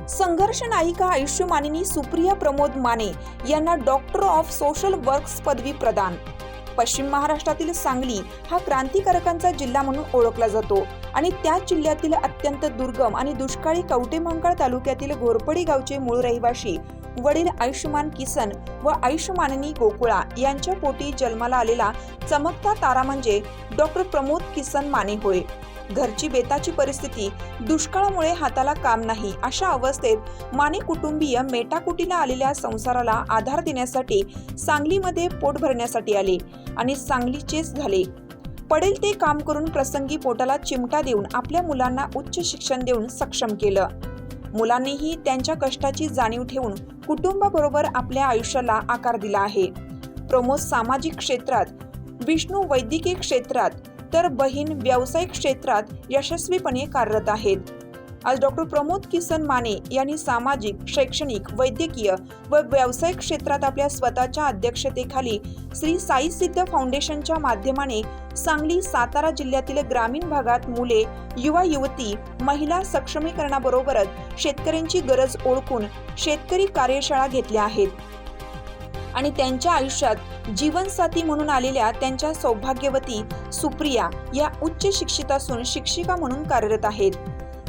संघर्ष नायिका आयुष्यमानिनी सुप्रिया प्रमोद माने यांना डॉक्टर ऑफ सोशल वर्क्स पदवी प्रदान। पश्चिम महाराष्ट्रातील सांगली हा क्रांतिकारकांचा जिल्हा म्हणून ओळखला जातो आणि त्याच जिल्ह्यातील अत्यंत दुर्गम आणि दुष्काळी कवठेमहांकाळ तालुक्यातील घोरपडी गावचे मूळ रहिवाशी वडील आयुष्यमान किसन व आयुष्यमानिनी गोकुळा यांच्या पोटी जन्माला आलेला चमकता तारा म्हणजे डॉक्टर प्रमोद किसन माने होय। घरची बेताची परिस्थिती, दुष्काळामुळे हाताला काम नाही अशा अवस्थेत माने कुटुंबीय मेटाकुटीला आलेल्या संसाराला आधार देण्यासाठी सांगलीमध्ये पोट भरण्यासाठी आले आणि सांगलीचेच झाले। पडेल ते काम करून प्रसंगी पोटाला चिमटा देऊन आपल्या मुलांना उच्च शिक्षण देऊन सक्षम केलं। मुलांनीही त्यांच्या कष्टाची जाणीव ठेवून कुटुंबाबरोबर आपल्या आयुष्याला आकार दिला आहे। प्रमोद सामाजिक क्षेत्रात, विष्णू वैद्यकीय क्षेत्रात तर बहीण व्यावसायिक क्षेत्रात यशस्वीपणे कार्यरत आहेत। आज डॉक्टर प्रमोद किसन माने यांनी सामाजिक, शैक्षणिक, वैद्यकीय व व्यावसायिक क्षेत्रात आपल्या स्वतःच्या अध्यक्षतेखाली श्री साई सिद्ध फाउंडेशनच्या माध्यमाने सांगली, सातारा जिल्ह्यातील ग्रामीण भागात मुले, युवा युवती, महिला सक्षमीकरणाबरोबरच शेतकऱ्यांची गरज ओळखून शेतकरी कार्यशाळा घेतल्या आहेत आणि त्यांच्या आयुष्यात जीवनसाथी म्हणून आलेल्या त्यांच्या सौभाग्यवती सुप्रिया या उच्च शिक्षित असून शिक्षिका म्हणून कार्यरत आहेत।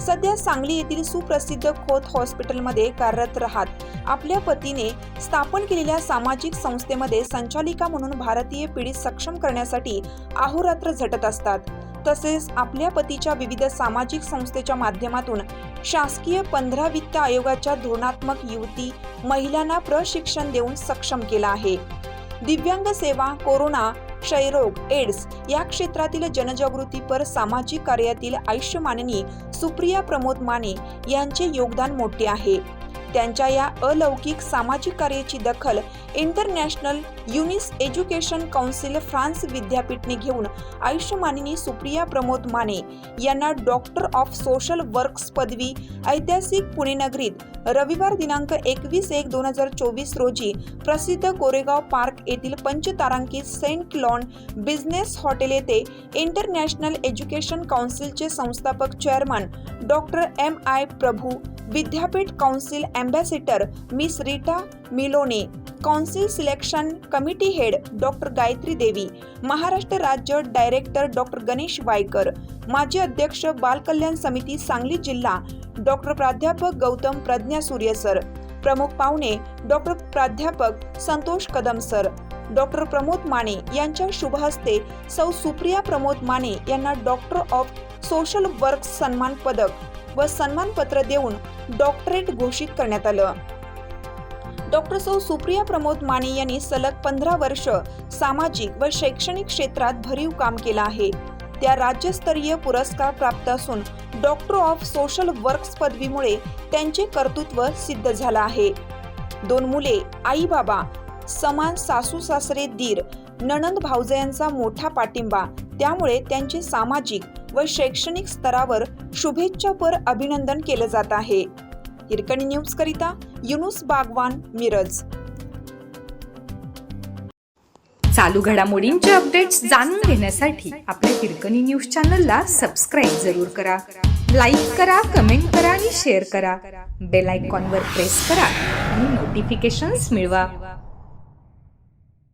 सध्या सांगली येथील सुप्रसिद्ध खोत हॉस्पिटलमध्ये कार्यरत राहत आपल्या पतीने स्थापन केलेल्या सामाजिक संस्थेमध्ये संचालिका म्हणून भारतीय पिढी सक्षम करण्यासाठी अहोरात्र झटत असतात। तसेच आपल्या पतीच्या विविध सामाजिक संस्थेच्या माध्यमातून शासकीय 15 वित्त आयोगाच्या धोरणात्मक युवती महिलांना प्रशिक्षण देऊन सक्षम केला आहे। दिव्यांग सेवा, कोरोना, क्षयरोग, एड्स या क्षेत्रातील जनजागृतीपर सामाजिक कार्यातील आयुष्यमानिनी सुप्रिया प्रमोद माने यांचे योगदान मोठे आहे। त्यांच्या या अलौकिक सामाजिक कार्याची दखल international Younis education council France विद्यापीठने घेऊन आयुष्यमानिनी सुप्रिया प्रमोद माने यांना डॉक्टर ऑफ सोशल वर्क्स पदवी ऐतिहासिक पुणे नगरीत रविवार दिनांक 21/1/2024 रोजी प्रसिद्ध कोरेगाव पार्क येथील पंचतारांकित सेंट लॉन बिझनेस हॉटेल येथे इंटरनॅशनल एज्युकेशन काउन्सिलचे संस्थापक चेअरमन डॉक्टर MI प्रभू, विद्यापीठ council ambassador miss Rita Milone, council selection committee head doctor Gayatri Devi, Maharashtra राज्य डायरेक्टर डॉक्टर गणेश वायकर, माजी अध्यक्ष बाल कल्याण समिती सांगली जिल्हा डॉक्टर प्राध्यापक गौतम प्रज्ञा सूर्य सर, प्रमुख पाहुणे डॉक्टर प्राध्यापक संतोष कदम सर, डॉक्टर प्रमोद माने यांच्या शुभहस्ते सौ सुप्रिया प्रमोद माने यांना डॉक्टर ऑफ सोशल वर्क सन्मान पदक व सन्मानपत्र देऊन डॉक्टरेट घोषित करण्यात आलं। डॉक्टर सौ सुप्रिया प्रमोद माने यांनी सलग 15 वर्ष सामाजिक व शैक्षणिक क्षेत्रात भरीव काम केलं आहे। त्या राज्यस्तरीय पुरस्कार प्राप्त असून डॉक्टर ऑफ सोशल वर्क्स पदवीमुळे त्यांचे कर्तृत्व सिद्ध झालं आहे। 2 मुले, आई बाबा, समान सासू सासरे, दीर, नणंद भावजयांचा मोठा पाठिंबा, त्यामुळे त्यांचे सामाजिक व शैक्षणिक स्तरावर शुभेच्छापर अभिनंदन केलं जात आहे। हिरकणी न्यूज करिता युनुस बागवान, मिरज। चालू घडामोडींचे अपडेट्स जाणून घेण्यासाठी आपल्या हिरकणी न्यूज चॅनलला सबस्क्राईब जरूर करा, लाईक करा, कमेंट करा आणि शेअर करा। बेल आयकॉनवर प्रेस करा आणि नोटिफिकेशन्स मिळवा।